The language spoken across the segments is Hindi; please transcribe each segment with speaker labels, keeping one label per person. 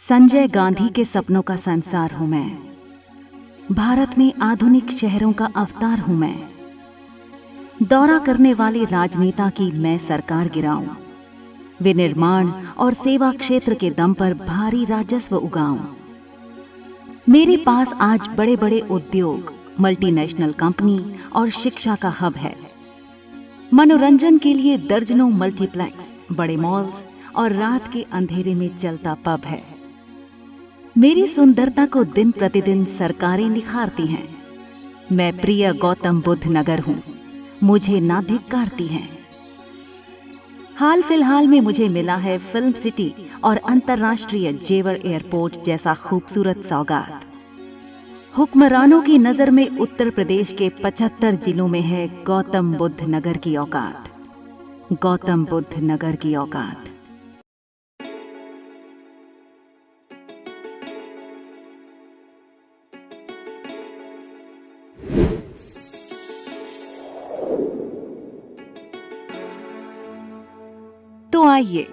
Speaker 1: संजय गांधी के सपनों का संसार हूं मैं। भारत में आधुनिक शहरों का अवतार हूं मैं। दौरा करने वाले राजनेता की मैं सरकार गिराऊं, विनिर्माण और सेवा क्षेत्र के दम पर भारी राजस्व उगाऊं। मेरे पास आज बड़े बड़े उद्योग, मल्टीनेशनल कंपनी और शिक्षा का हब है। मनोरंजन के लिए दर्जनों मल्टीप्लेक्स, बड़े मॉल्स और रात के अंधेरे में चलता पब है। मेरी सुंदरता को दिन प्रतिदिन सरकारें निखारती हैं। मैं प्रिय गौतम बुद्ध नगर हूं, मुझे ना धिक्कारती हैं। हाल फिलहाल में मुझे मिला है फिल्म सिटी और अंतर्राष्ट्रीय जेवर एयरपोर्ट जैसा खूबसूरत सौगात। हुक्मरानों की नजर में उत्तर प्रदेश के 75 जिलों में है गौतम बुद्ध नगर की औकात। गौतम बुद्ध नगर की औकात। तो आइए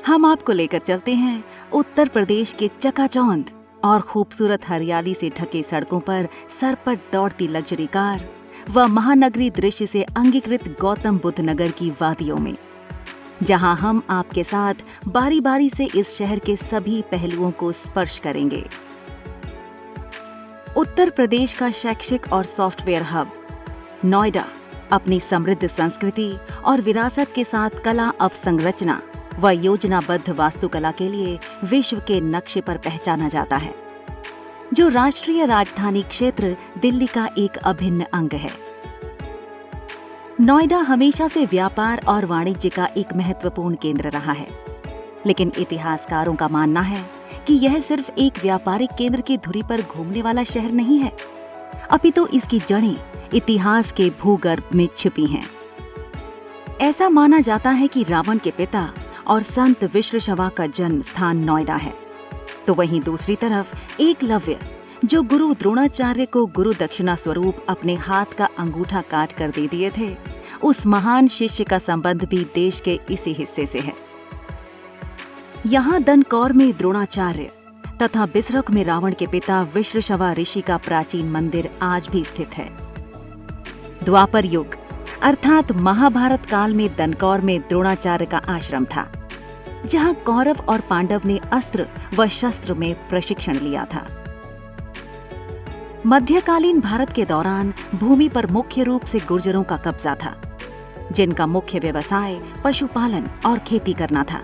Speaker 1: हम आपको लेकर चलते हैं उत्तर प्रदेश के चकाचौंध और खूबसूरत हरियाली से ढके सड़कों पर सरपट दौड़ती लग्जरी कार व महानगरी दृश्य से अंगीकृत गौतम बुद्ध नगर की वादियों में, जहां हम आपके साथ बारी बारी से इस शहर के सभी पहलुओं को स्पर्श करेंगे। उत्तर प्रदेश का शैक्षिक और सॉफ्टवेयर हब नोएडा अपनी समृद्ध संस्कृति और विरासत के साथ कला अवसंरचना व योजनाबद्ध वास्तुकला के लिए विश्व के नक्शे पर पहचाना जाता है, जो राष्ट्रीय राजधानी क्षेत्र दिल्ली का एक अभिन्न अंग है। नोएडा हमेशा से व्यापार और वाणिज्य का एक महत्वपूर्ण केंद्र रहा है, लेकिन इतिहासकारों का मानना है कि यह सिर्फ एक व्यापारिक केंद्र की धुरी पर घूमने वाला शहर नहीं है, अपितु इसकी जड़ें इतिहास के भूगर्भ में छिपी हैं। ऐसा माना जाता है कि रावण के पिता और संत विश्वशवा का जन्म स्थान नोएडा है, तो वहीं दूसरी तरफ एकलव्य, जो गुरु द्रोणाचार्य को गुरु दक्षिणा स्वरूप अपने हाथ का अंगूठा काट कर दे दिए थे, उस महान शिष्य का संबंध भी देश के इसी हिस्से से है। यहाँ दनकौर में द्रोणाचार्य तथा बिसरख में रावण के पिता विश्वशवा ऋषि का प्राचीन मंदिर आज भी स्थित है। द्वापर युग अर्थात महाभारत काल में दनकौर में द्रोणाचार्य का आश्रम था, जहां कौरव और पांडव ने अस्त्र व शस्त्र में प्रशिक्षण लिया था। मध्यकालीन भारत के दौरान भूमि पर मुख्य रूप से गुर्जरों का कब्जा था, जिनका मुख्य व्यवसाय पशुपालन और खेती करना था।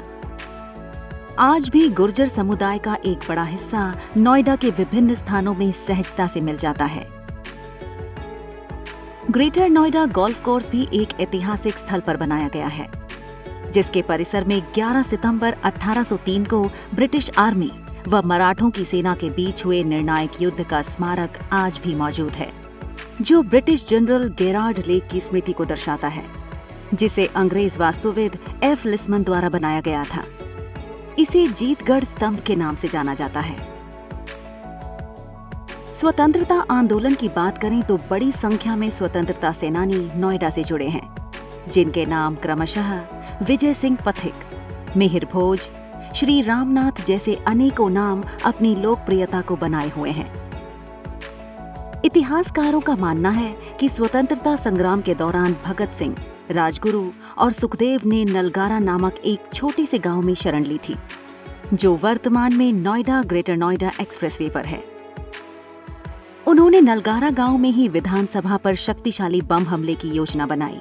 Speaker 1: आज भी गुर्जर समुदाय का एक बड़ा हिस्सा नोएडा के विभिन्न स्थानों में सहजता से मिल जाता है। ग्रेटर नोएडा गोल्फ कोर्स भी एक ऐतिहासिक स्थल पर बनाया गया है, जिसके परिसर में 11 सितंबर 1803 को ब्रिटिश आर्मी व मराठों की सेना के बीच हुए निर्णायक युद्ध का स्मारक आज भी मौजूद है, जो ब्रिटिश जनरल गेरार्ड लेक की स्मृति को दर्शाता है, जिसे अंग्रेज वास्तुविद एफ लिसमन द्वारा बनाया गया था। इसे जीतगढ़ स्तंभ के नाम से जाना जाता है। स्वतंत्रता आंदोलन की बात करें तो बड़ी संख्या में स्वतंत्रता सेनानी नोएडा से जुड़े हैं, जिनके नाम क्रमशः विजय सिंह पथिक, मिहिर भोज, श्री रामनाथ जैसे अनेकों नाम अपनी लोकप्रियता को बनाए हुए हैं। इतिहासकारों का मानना है कि स्वतंत्रता संग्राम के दौरान भगत सिंह, राजगुरु और सुखदेव ने नलगारा नामक एक छोटे से गांव में शरण ली थी, जो वर्तमान में नोएडा ग्रेटर नोएडा एक्सप्रेसवे पर है। उन्होंने नलगारा गांव में ही विधानसभा पर शक्तिशाली बम हमले की योजना बनाई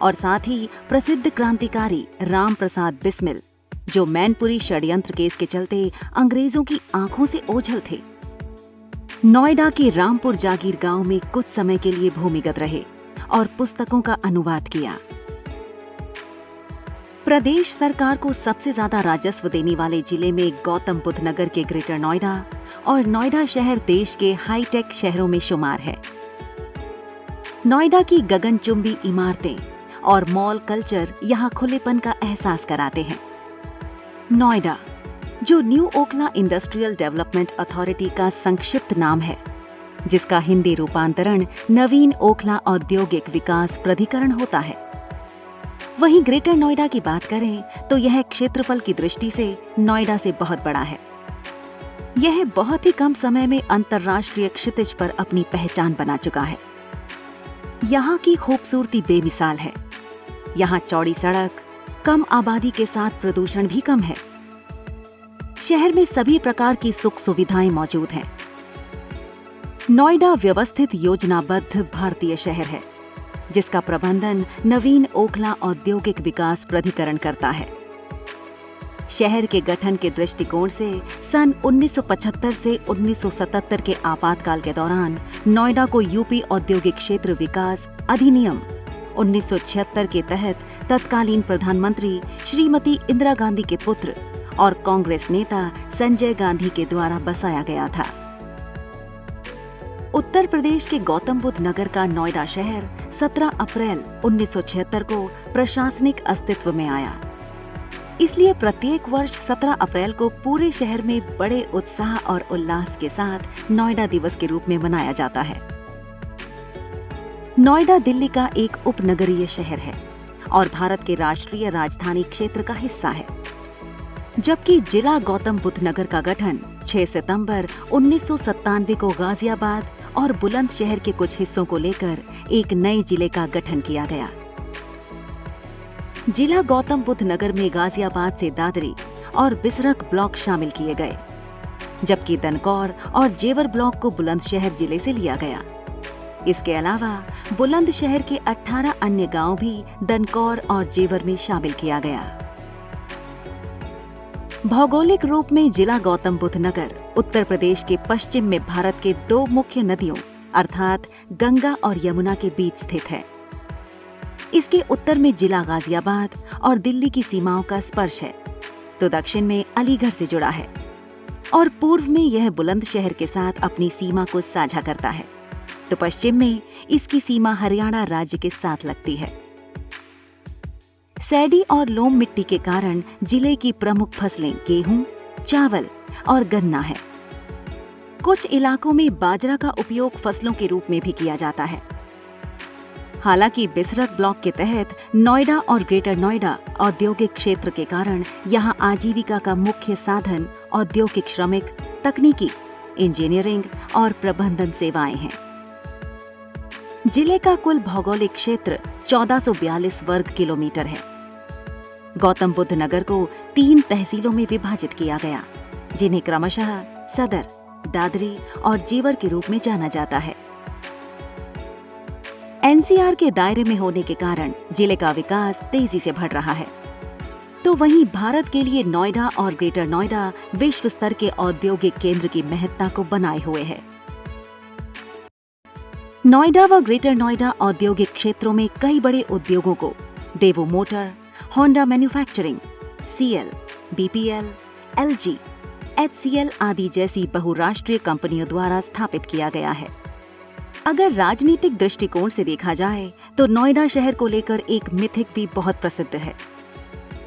Speaker 1: और साथ ही प्रसिद्ध क्रांतिकारी राम प्रसाद बिस्मिल, जो मैनपुरी षड्यंत्र केस के चलते अंग्रेजों की आंखों से ओझल थे, नोएडा के रामपुर जागीर गांव में कुछ समय के लिए भूमिगत रहे और पुस्तकों का अनुवाद किया। प्रदेश सरकार को सबसे ज्यादा राजस्व देने वाले जिले में गौतम बुद्ध नगर के ग्रेटर नोएडा और नोएडा शहर देश के हाईटेक शहरों में शुमार है। नोएडा की गगनचुंबी इमारतें और मॉल कल्चर यहाँ खुलेपन का एहसास कराते हैं। नोएडा, जो new Okhla industrial development authority का संक्षिप्त नाम है, जिसका हिंदी रूपांतरण नवीन ओखला औद्योगिक विकास प्राधिकरण होता है। वहीं ग्रेटर नोएडा की बात करें तो यह क्षेत्रफल की दृष्टि से नोएडा से बहुत बड़ा है। यह बहुत ही कम समय में अंतर्राष्ट्रीय क्षितिज पर अपनी पहचान बना चुका है। यहाँ की खूबसूरती बेमिसाल है। यहाँ चौड़ी सड़क, कम आबादी के साथ प्रदूषण भी कम है। शहर में सभी प्रकार की सुख सुविधाएं मौजूद हैं। नोएडा व्यवस्थित योजनाबद्ध भारतीय शहर है, जिसका प्रबंधन नवीन ओखला औद्योगिक विकास प्राधिकरण करता है। शहर के गठन के दृष्टिकोण से सन 1975 से 1977 के आपातकाल के दौरान नोएडा को यूपी औद्योगिक क्षेत्र विकास अधिनियम 1976 के तहत तत्कालीन प्रधानमंत्री श्रीमती इंदिरा गांधी के पुत्र और कांग्रेस नेता संजय गांधी के द्वारा बसाया गया था। उत्तर प्रदेश के गौतम बुद्ध नगर का नोएडा शहर 17 अप्रैल 1976 को प्रशासनिक अस्तित्व में आया। इसलिए प्रत्येक वर्ष 17 अप्रैल को पूरे शहर में बड़े उत्साह और उल्लास के साथ नोएडा दिवस के रूप में मनाया जाता है। नोएडा दिल्ली का एक उपनगरीय शहर है और भारत के राष्ट्रीय राजधानी क्षेत्र का हिस्सा है, जबकि जिला गौतम बुद्ध नगर का गठन 6 सितंबर 1997 को गाजियाबाद और बुलंदशहर के कुछ हिस्सों को लेकर एक नए जिले का गठन किया गया। जिला गौतम बुद्ध नगर में गाजियाबाद से दादरी और बिसरख ब्लॉक शामिल किए गए, जबकि दनकौर और जेवर ब्लॉक को बुलंदशहर जिले से लिया गया। इसके अलावा बुलंदशहर के 18 अन्य गांव भी दनकौर और जेवर में शामिल किया गया। भौगोलिक रूप में जिला गौतम बुद्ध नगर उत्तर प्रदेश के पश्चिम में भारत के 2 मुख्य नदियों अर्थात गंगा और यमुना के बीच स्थित है। इसके उत्तर में जिला गाजियाबाद और दिल्ली की सीमाओं का स्पर्श है, तो दक्षिण में अलीगढ़ से जुड़ा है और पूर्व में यह बुलंदशहर के साथ अपनी सीमा को साझा करता है, तो पश्चिम में इसकी सीमा हरियाणा राज्य के साथ लगती है। सैडी और लोम मिट्टी के कारण जिले की प्रमुख फसलें गेहूं, चावल और गन्ना है। कुछ इलाकों में बाजरा का उपयोग फसलों के रूप में भी किया जाता है। हालांकि बिसरख ब्लॉक के तहत नोएडा और ग्रेटर नोएडा औद्योगिक क्षेत्र के कारण यहाँ आजीविका का मुख्य साधन औद्योगिक श्रमिक, तकनीकी, इंजीनियरिंग और प्रबंधन सेवाएं हैं। जिले का कुल भौगोलिक क्षेत्र 1442 वर्ग किलोमीटर है। गौतम बुद्ध नगर को 3 तहसीलों में विभाजित किया गया, जिन्हें क्रमशः सदर, दादरी और जेवर के रूप में जाना जाता है। एनसीआर के दायरे में होने के कारण जिले का विकास तेजी से बढ़ रहा है, तो वहीं भारत के लिए नोएडा और ग्रेटर नोएडा विश्व स्तर के औद्योगिक केंद्र की महत्ता को बनाए हुए है। नोएडा व ग्रेटर नोएडा औद्योगिक क्षेत्रों में कई बड़े उद्योगों को Daewoo motor, Honda manufacturing, CL, BPL, LG, HCL आदि जैसी बहुराष्ट्रीय कंपनियों द्वारा स्थापित किया गया है। अगर राजनीतिक दृष्टिकोण से देखा जाए तो नोएडा शहर को लेकर एक मिथिक भी बहुत प्रसिद्ध है।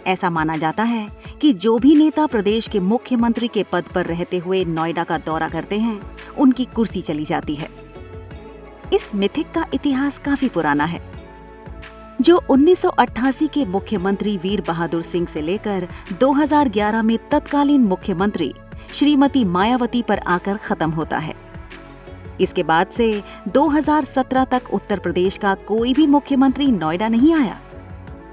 Speaker 1: ऐसा माना जाता है कि जो भी नेता प्रदेश के मुख्यमंत्री के पद पर रहते हुए नोएडा का दौरा करते हैं, उनकी कुर्सी चली जाती है। इस मिथिक का इतिहास काफी पुराना है, जो 1988 के मुख्यमंत्री वीर बहादुर सिंह से लेकर 2011 में तत्कालीन मुख्यमंत्री श्रीमती मायावती पर आकर खत्म होता है। इसके बाद से 2017 तक उत्तर प्रदेश का कोई भी मुख्यमंत्री नोएडा नहीं आया।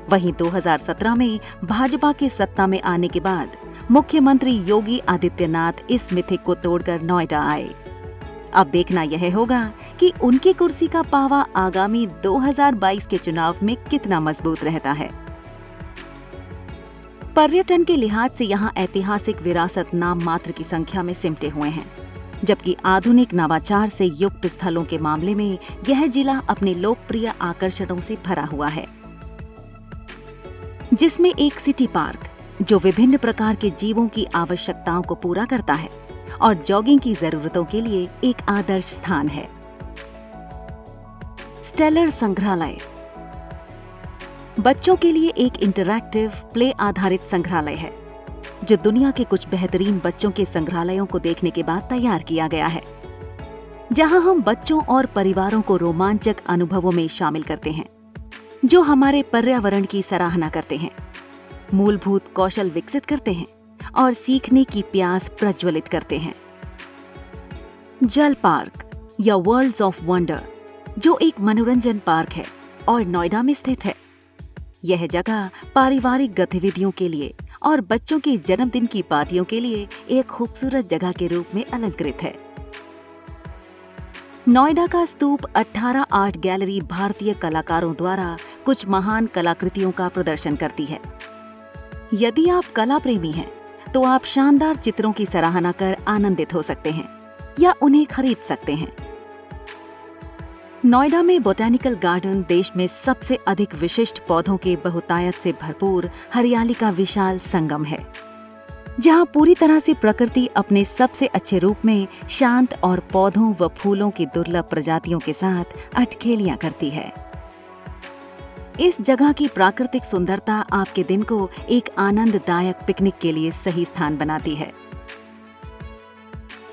Speaker 1: वहीं 2017 में भाजपा के सत्ता में आने के बाद मुख्यमंत्री योगी आदित्यनाथ इस मिथिक को तोड़कर नोएडा आए। अब देखना यह होगा कि उनकी कुर्सी का पावा आगामी 2022 के चुनाव में कितना मजबूत रहता है। पर्यटन के लिहाज से यहाँ ऐतिहासिक विरासत नाम मात्र की संख्या में सिमटे हुए हैं, जबकि आधुनिक नवाचार से युक्त स्थलों के मामले में यह जिला अपने लोकप्रिय आकर्षणों से भरा हुआ है, जिसमें एक सिटी पार्क जो विभिन्न प्रकार के जीवों की आवश्यकताओं को पूरा करता है और जॉगिंग की जरूरतों के लिए एक आदर्श स्थान है। स्टेलर संग्रहालय बच्चों के लिए एक इंटरैक्टिव प्ले आधारित संग्रहालय है, जो दुनिया के कुछ बेहतरीन बच्चों के संग्रहालयों को देखने के बाद तैयार किया गया है, जहां हम बच्चों और परिवारों को रोमांचक अनुभवों में शामिल करते हैं, जो हमारे पर्यावरण की सराहना करते हैं, मूलभूत कौशल विकसित करते हैं और सीखने की प्यास प्रज्वलित करते हैं। जल पार्क या वर्ल्ड्स ऑफ वंडर, जो एक मनोरंजन पार्क है और नोएडा में स्थित है। यह जगह पारिवारिक गतिविधियों के लिए और बच्चों की जन्मदिन की पार्टियों के लिए एक खूबसूरत जगह के रूप में अलंकृत है। नोएडा का स्तूप 18 आर्ट गैलरी भारतीय कलाकारों द्वारा कुछ महान कलाकृतियों का प्रदर्शन करती है। यदि आप कला प्रेमी हैं, तो आप शानदार चित्रों की सराहना कर आनंदित हो सकते हैं या उन्हें खरीद सकते हैं। नोएडा में बोटैनिकल गार्डन देश में सबसे अधिक विशिष्ट पौधों के बहुतायत से भरपूर हरियाली का विशाल संगम है, जहां पूरी तरह से प्रकृति अपने सबसे अच्छे रूप में शांत और पौधों व फूलों की दुर्लभ प्रजातियों के साथ अठखेलियां करती है। इस जगह की प्राकृतिक सुंदरता आपके दिन को एक आनंददायक पिकनिक के लिए सही स्थान बनाती है।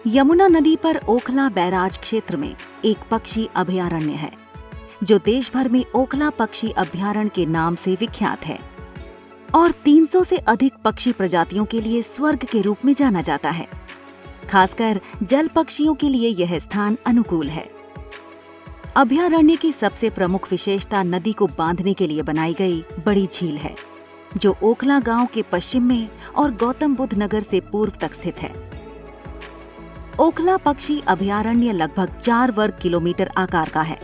Speaker 1: यमुना नदी पर ओखला बैराज क्षेत्र में एक पक्षी अभयारण्य है, जो देश भर में ओखला पक्षी अभयारण्य के नाम से विख्यात है और 300 से अधिक पक्षी प्रजातियों के लिए स्वर्ग के रूप में जाना जाता है। खासकर जल पक्षियों के लिए यह स्थान अनुकूल है। अभयारण्य की सबसे प्रमुख विशेषता नदी को बांधने के लिए बनाई गई बड़ी झील है, जो ओखला गांव के पश्चिम में और गौतम बुद्ध नगर से पूर्व तक स्थित है। ओखला पक्षी अभयारण्य लगभग 4 वर्ग किलोमीटर आकार का है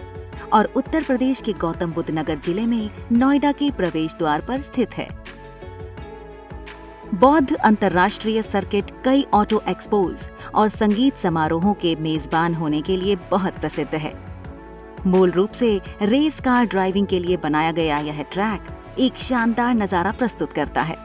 Speaker 1: और उत्तर प्रदेश के गौतम बुद्ध नगर जिले में नोएडा के प्रवेश द्वार पर स्थित है। बौद्ध अंतर्राष्ट्रीय सर्किट कई ऑटो एक्सपोज और संगीत समारोहों के मेजबान होने के लिए बहुत प्रसिद्ध है। मूल रूप से रेस कार ड्राइविंग के लिए बनाया गया यह ट्रैक एक शानदार नजारा प्रस्तुत करता है।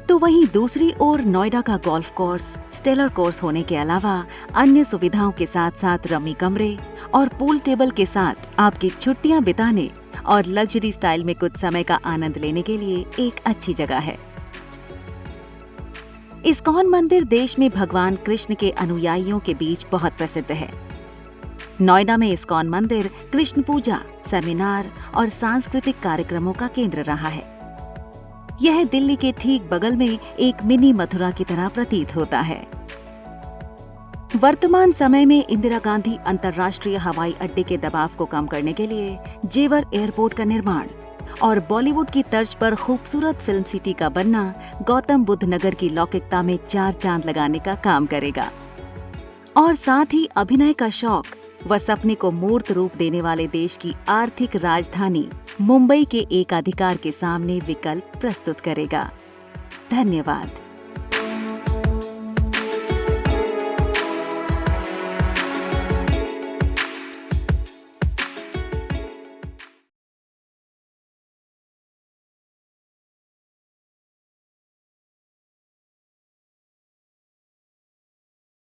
Speaker 1: तो वहीं दूसरी ओर नोएडा का गोल्फ कोर्स स्टेलर कोर्स होने के अलावा अन्य सुविधाओं के साथ साथ रमी कमरे और पूल टेबल के साथ आपकी छुट्टियां बिताने और लग्जरी स्टाइल में कुछ समय का आनंद लेने के लिए एक अच्छी जगह है। इस्कॉन मंदिर देश में भगवान कृष्ण के अनुयायियों के बीच बहुत प्रसिद्ध है। नोएडा में इस्कॉन मंदिर कृष्ण पूजा, सेमिनार और सांस्कृतिक कार्यक्रमों का केंद्र रहा है। यह दिल्ली के ठीक बगल में एक मिनी मथुरा की तरह प्रतीत होता है। वर्तमान समय में इंदिरा गांधी अंतर्राष्ट्रीय हवाई अड्डे के दबाव को कम करने के लिए जेवर एयरपोर्ट का निर्माण और बॉलीवुड की तर्ज पर खूबसूरत फिल्म सिटी का बनना गौतम बुद्ध नगर की लौकिकता में 4 चांद लगाने का काम करेगा। और साथ ही अभिनय का शौक व सपने को मूर्त रूप देने वाले देश की आर्थिक राजधानी मुंबई के एकाधिकार के सामने विकल्प प्रस्तुत करेगा। धन्यवाद।